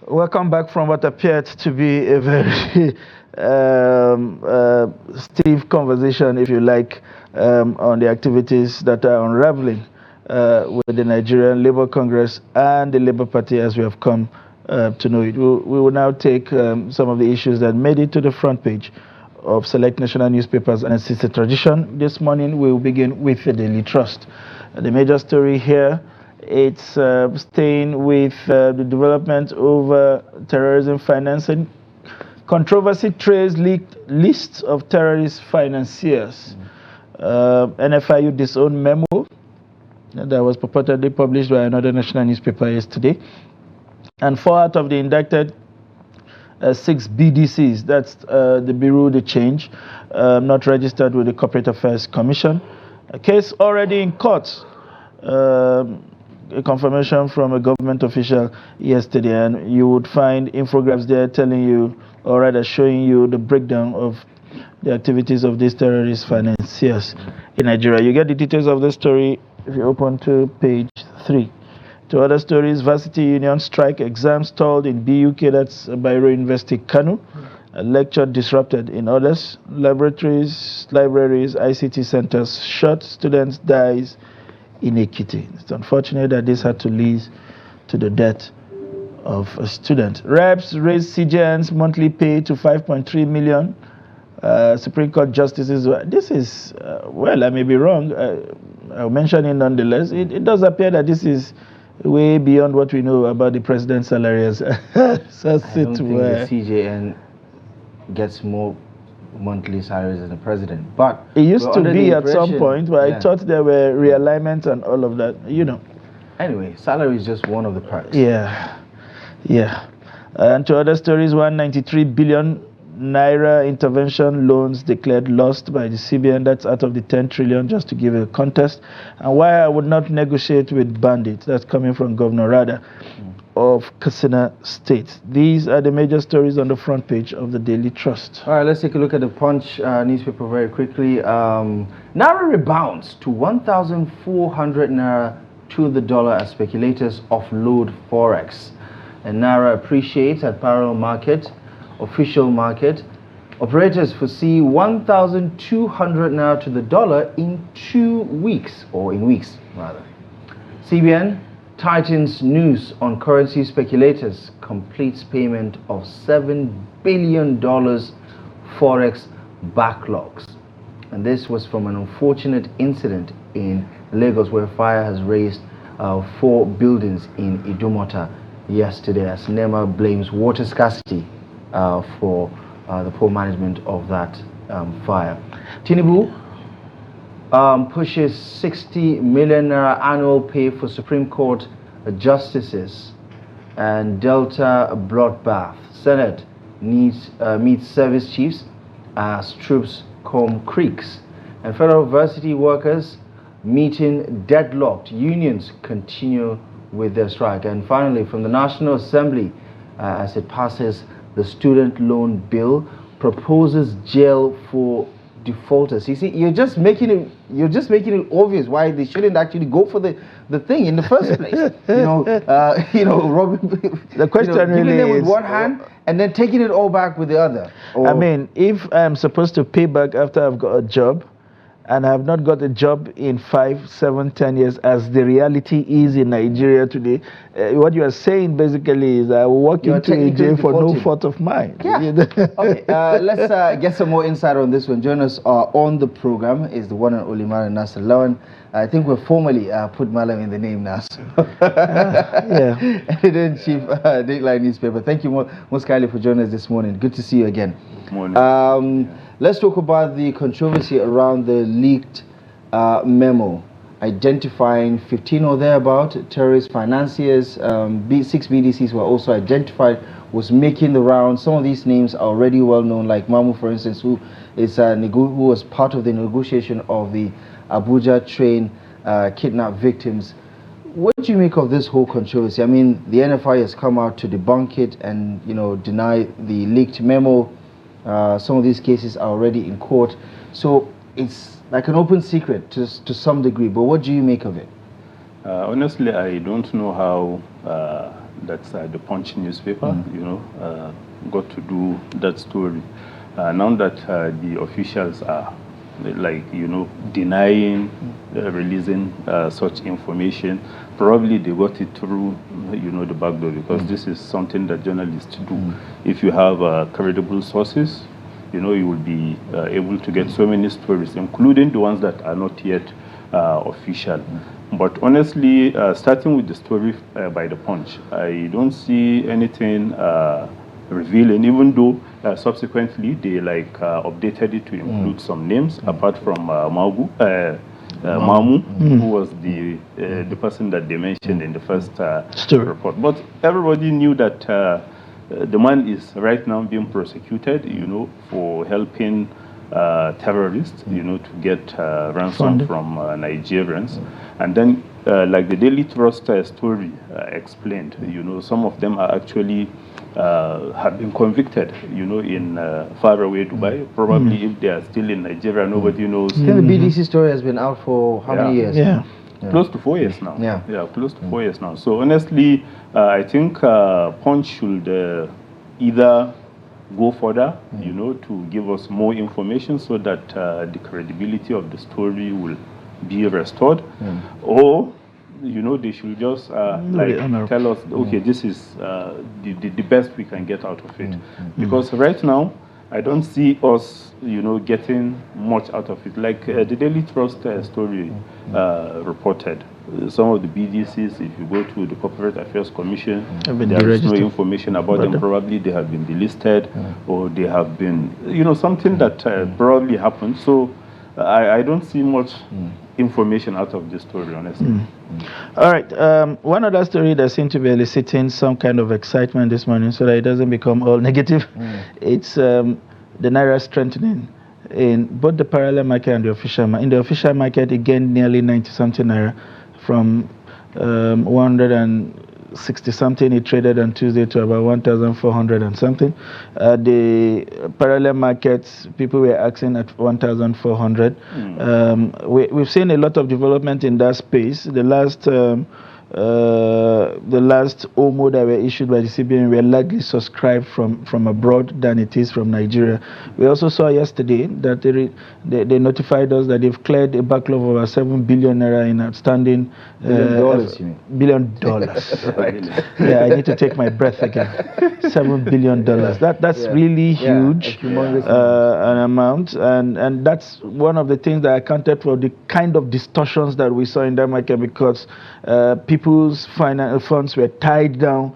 Welcome back from what appeared to be a very stiff conversation, if you like, on the activities that are unraveling with the Nigerian Labour Congress and the Labour Party as we have come to know it. We will now take some of the issues that made it to the front page of select national newspapers, and since a tradition, this morning we will begin with the Daily Trust. The major story here, it's staying with the development over terrorism financing. Controversy trails leaked lists of terrorist financiers. NFIU disowned memo that was purportedly published by another national newspaper yesterday. And 4 out of the indicted 6 BDCs, that's the Bureau de Change, not registered with the Corporate Affairs Commission. A case already in court. A confirmation from a government official yesterday, and you would find infographics there telling you, or rather showing you, the breakdown of the activities of these terrorist financiers in Nigeria. You get the details of the story if you open to page 3. To other stories, Varsity Union strike, exams stalled in BUK, that's Bayero University, Kano. A lecture disrupted in others. Laboratories, libraries, ICT centers shut, students dies in Ekiti. It's unfortunate that this had to lead to the death of a student. Reps raised CJN's monthly pay to 5.3 million. Supreme Court justices, this is, well, I may be wrong, I'll mention it nonetheless. It does appear that this is way beyond what we know about the president's salary. I don't think the CJN gets more monthly salaries as the president, but it used to be at some point where I thought there were realignments and all of that, you know. Anyway, salary is just one of the perks. Yeah. And to other stories, 193 billion naira intervention loans declared lost by the CBN. That's out of the 10 trillion, just to give a context. And why I would not negotiate with bandits. That's coming from Governor Rada of Katsina State. These are the major stories on the front page of the Daily Trust. All right, let's take a look at the Punch newspaper very quickly. Naira rebounds to 1,400 naira to the dollar as speculators offload forex. And Naira appreciates at parallel market, official market. Operators foresee 1,200 naira to the dollar in 2 weeks, or in weeks rather. CBN tightens news on currency speculators, completes payment of $7 billion forex backlogs. And this was from an unfortunate incident in Lagos where fire has razed 4 buildings in Idumota yesterday, as NEMA blames water scarcity for the poor management of that fire. Tinubu pushes 60 million naira annual pay for Supreme Court justices, and Delta bloodbath. Senate meets service chiefs as troops comb creeks, and federal varsity workers meeting deadlocked. Unions continue with their strike. And finally, from the National Assembly, as it passes the student loan bill, proposes jail for defaulters. You see, you're just making it obvious why they shouldn't actually go for the thing in the first place. Robbing, the question really giving them with is, one hand and then taking it all back with the other. I mean, if I'm supposed to pay back after I've got a job, and I have not got a job in 5, 7, 10 years, as the reality is in Nigeria today, what you are saying basically is I will walk into a jail for no fault of mine. Yeah. Okay, let's get some more insight on this one. Join us on the program is the one and only Malam Nasser Lawan. I think we've formally put Malam in the name now. Editor-in-Chief, Dateline Newspaper. Thank you most kindly for joining us this morning. Good to see you again. Morning. Let's talk about the controversy around the leaked memo identifying 15 or thereabout terrorist financiers. 6 BDCs were also identified, was making the round. Some of these names are already well known, like Mamu, for instance, who was part of the negotiation of the Abuja train kidnap victims. What do you make of this whole controversy? I mean, the NFI has come out to debunk it and deny the leaked memo. Some of these cases are already in court, so it's like an open secret to some degree. But what do you make of it? Honestly, I don't know how that's the Punch newspaper, got to do that story. Now that the officials are denying releasing such information, probably they got it through the back door, because this is something that journalists do. If you have credible sources, you will be able to get so many stories, including the ones that are not yet official. But honestly, starting with the story by the Punch, I don't see anything revealing, even though subsequently they updated it to include some names apart from Mamu, who was the person that they mentioned in the first report. But everybody knew that the man is right now being prosecuted, for helping terrorists, to get ransom from Nigerians. And then, like the Daily Trust story explained, some of them are actually have been convicted, in faraway Dubai. Probably if they are still in Nigeria, nobody knows. I think the BDC story has been out for how many years? Yeah. Close to 4 years now. Yeah, close to 4 years now. So honestly, I think Punch should either go further, to give us more information so that the credibility of the story will be restored, or they should just tell us, okay, this is the best we can get out of it, because right now I don't see us getting much out of it. Like the Daily Trust story reported, some of the BDCs, if you go to the Corporate Affairs Commission, there is no information about them. Probably they have been delisted, or they have been, something that probably happened. So I don't see much information out of this story, honestly. All right. One other story that seemed to be eliciting some kind of excitement this morning, so that it doesn't become all negative, it's the Naira strengthening in both the parallel market and the official market. In the official market, it gained nearly 90-something Naira from 160 something. It traded on Tuesday to about 1,400 and something. The parallel markets, people were asking at 1,400. We've seen a lot of development in that space. The last OMO that were issued by the CBN were largely subscribed from abroad than it is from Nigeria. We also saw yesterday that they notified us that they've cleared a backlog of over 7 billion naira in outstanding $1 billion. Right. Yeah, I need to take my breath again. $7 billion. That's really huge, an amount, and that's one of the things that accounted for the kind of distortions that we saw in that market, because people's funds were tied down,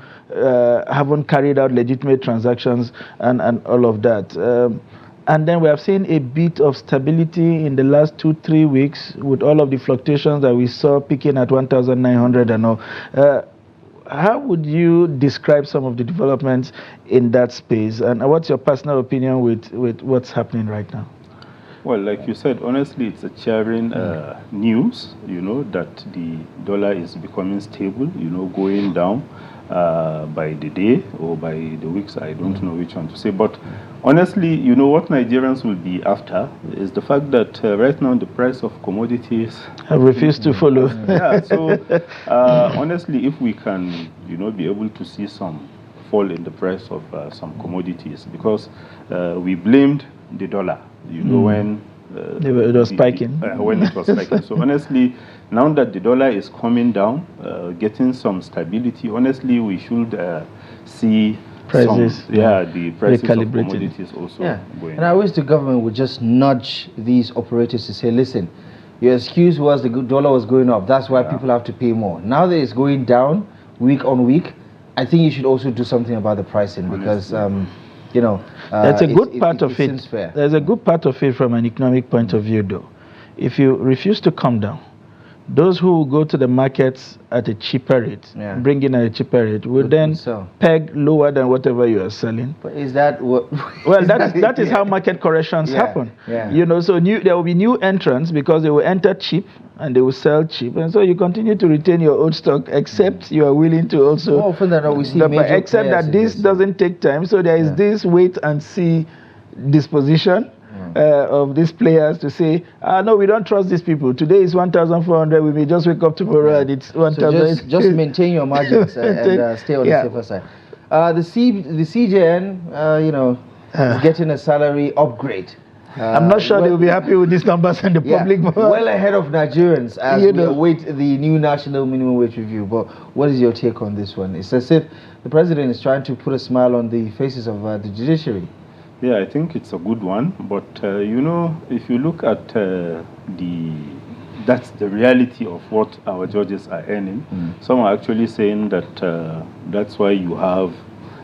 haven't carried out legitimate transactions, and all of that. And then we have seen a bit of stability in the last 2-3 weeks, with all of the fluctuations that we saw peaking at 1,900 and all. How would you describe some of the developments in that space, and what's your personal opinion with what's happening right now? Well, like you said, honestly, it's a cheering news, that the dollar is becoming stable, going down by the day or by the weeks. I don't know which one to say. But honestly, what Nigerians will be after is the fact that right now the price of commodities have refused to follow. So honestly, if we can, be able to see some fall in the price of some commodities, because we blamed the dollar, when it was spiking. When it was spiking. So honestly, now that the dollar is coming down, getting some stability, honestly, we should see prices. The prices of commodities also going. And I wish the government would just nudge these operators to say, listen, your excuse was the dollar was going up. That's why people have to pay more. Now that it's going down week on week, I think you should also do something about the pricing, because that's a good part of it. There's a good part of it from an economic point of view, though. If you refuse to come down, those who go to the markets at a cheaper rate, bring in at a cheaper rate, will then peg lower than whatever you are selling. But is that what? Well, that is how market corrections happen. So there will be new entrants, because they will enter cheap and they will sell cheap, and so you continue to retain your old stock, except you are willing to also. More often than not, we see except that this doesn't take time, so there is this wait and see disposition. of these players to say, no, we don't trust these people. Today is 1,400. We may just wake up tomorrow and it's 1,000. So just maintain your margins and stay on the safer side. The CJN, is getting a salary upgrade. I'm not sure they'll be happy with these numbers and the public. Well ahead of Nigerians as we await the new national minimum wage review. But what is your take on this one? It's as if the president is trying to put a smile on the faces of the judiciary. Yeah, I think it's a good one. But, if you look at that's the reality of what our judges are earning. Some are actually saying that that's why you have,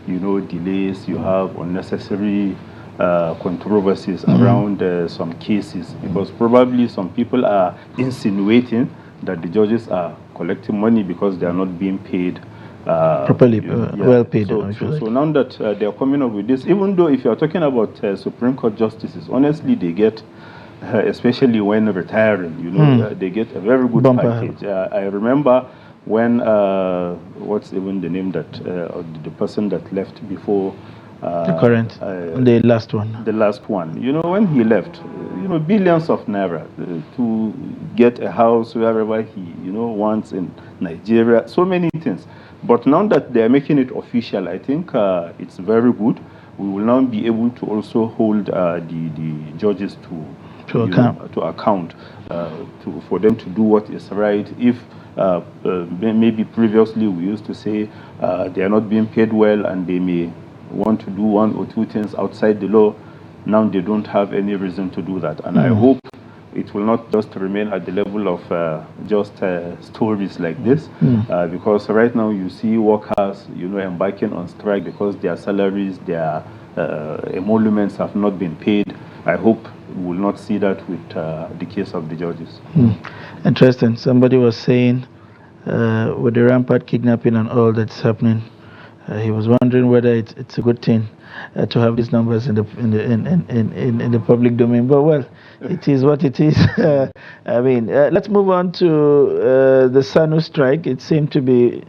delays, you have unnecessary controversies around some cases, because probably some people are insinuating that the judges are collecting money because they are not being paid properly, well paid. So now that they are coming up with this, even though if you are talking about Supreme Court justices, honestly, they get, especially when retiring, they get a very good package. I remember when, what's even the name that, the person that left before, the current, the last one. The last one. When he left, billions of naira to get a house wherever he, wants in Nigeria, so many things. But now that they are making it official, I think it's very good. We will now be able to also hold the judges to account, for them to do what is right. If maybe previously we used to say they are not being paid well and they may want to do one or two things outside the law, now they don't have any reason to do that. And I hope it will not just remain at the level of just stories like this, because right now you see workers, embarking on strike because their salaries, their emoluments have not been paid. I hope we will not see that with the case of the judges. Interesting. Somebody was saying with the rampant kidnapping and all that's happening, he was wondering whether it's a good thing to have these numbers in the public domain. But well, it is what it is. Let's move on to the SANU strike. It seemed to be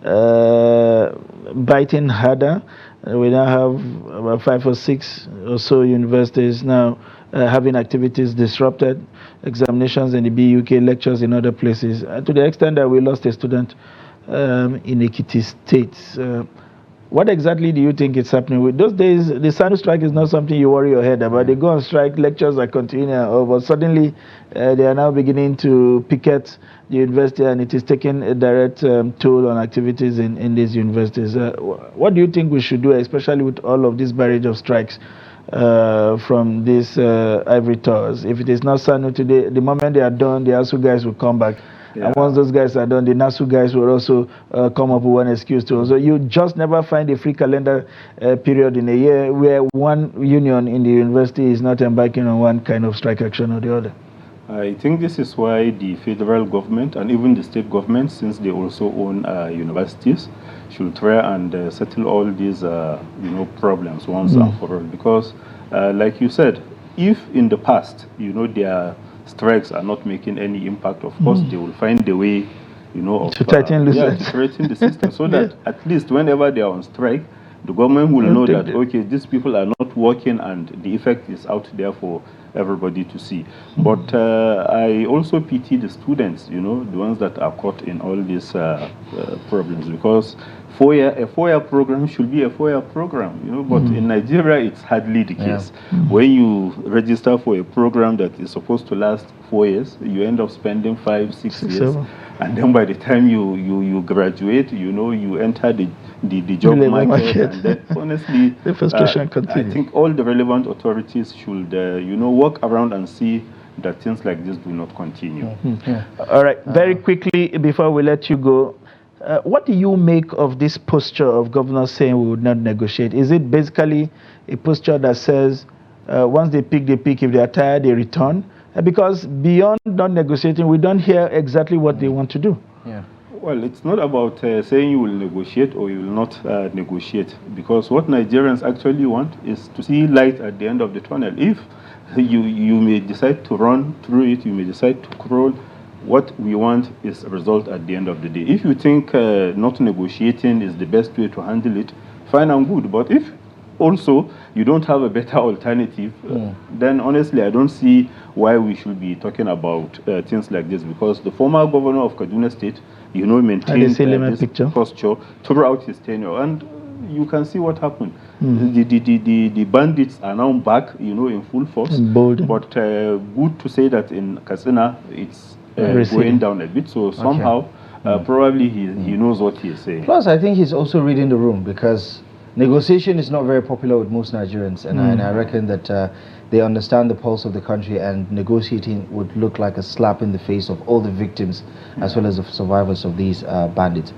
biting harder. We now have about 5 or 6 or so universities now having activities disrupted, examinations in the BUK, lectures in other places, to the extent that we lost a student in Ekiti State. What exactly do you think is happening? With those days, the SANU strike is not something you worry your head about. They go on strike, lectures are continuing, but suddenly they are now beginning to picket the university, and it is taking a direct toll on activities in these universities. What do you think we should do, especially with all of this barrage of strikes from these ivory towers? If it is not SANU today, the moment they are done, the ASU guys will come back. And once those guys are done, the NASU guys will also come up with one excuse to. So you just never find a free calendar period in a year where one union in the university is not embarking on one kind of strike action or the other. I think this is why the federal government and even the state government, since they also own universities, should try and settle all these problems once and for all. Because, like you said, if in the past, their strikes are not making any impact, of course they will find a way, to tighten the system, so that at least whenever they are on strike, the government will know that, okay, these people are not working and the effect is out there for everybody to see. But I also pity the students, the ones that are caught in all these problems, because a 4-year program should be a 4-year program, but in Nigeria it's hardly the case. When you register for a program that is supposed to last 4 years, you end up spending 5, 6 years, 7. And then by the time you graduate, you enter the job market, and then honestly, the frustration continues. I think all the relevant authorities should, work around and see that things like this do not continue. All right, very quickly before we let you go, what do you make of this posture of governors saying we would not negotiate? Is it basically a posture that says once they pick, if they are tired, they return? Because beyond not negotiating, we don't hear exactly what they want to do. Well, it's not about saying you will negotiate or you will not negotiate, because what Nigerians actually want is to see light at the end of the tunnel. If you may decide to run through it, you may decide to crawl, what we want is a result at the end of the day. If you think not negotiating is the best way to handle it, fine and good. But if also you don't have a better alternative, then honestly I don't see why we should be talking about things like this, because the former governor of Kaduna State, maintained this posture throughout his tenure, and you can see what happened. The bandits are now back, in full force. But good to say that in Katsina it's going down a bit. So somehow, probably he knows what he is saying. Plus, I think he's also reading the room, because negotiation is not very popular with most Nigerians, and I reckon that they understand the pulse of the country, and negotiating would look like a slap in the face of all the victims as well as the survivors of these bandits.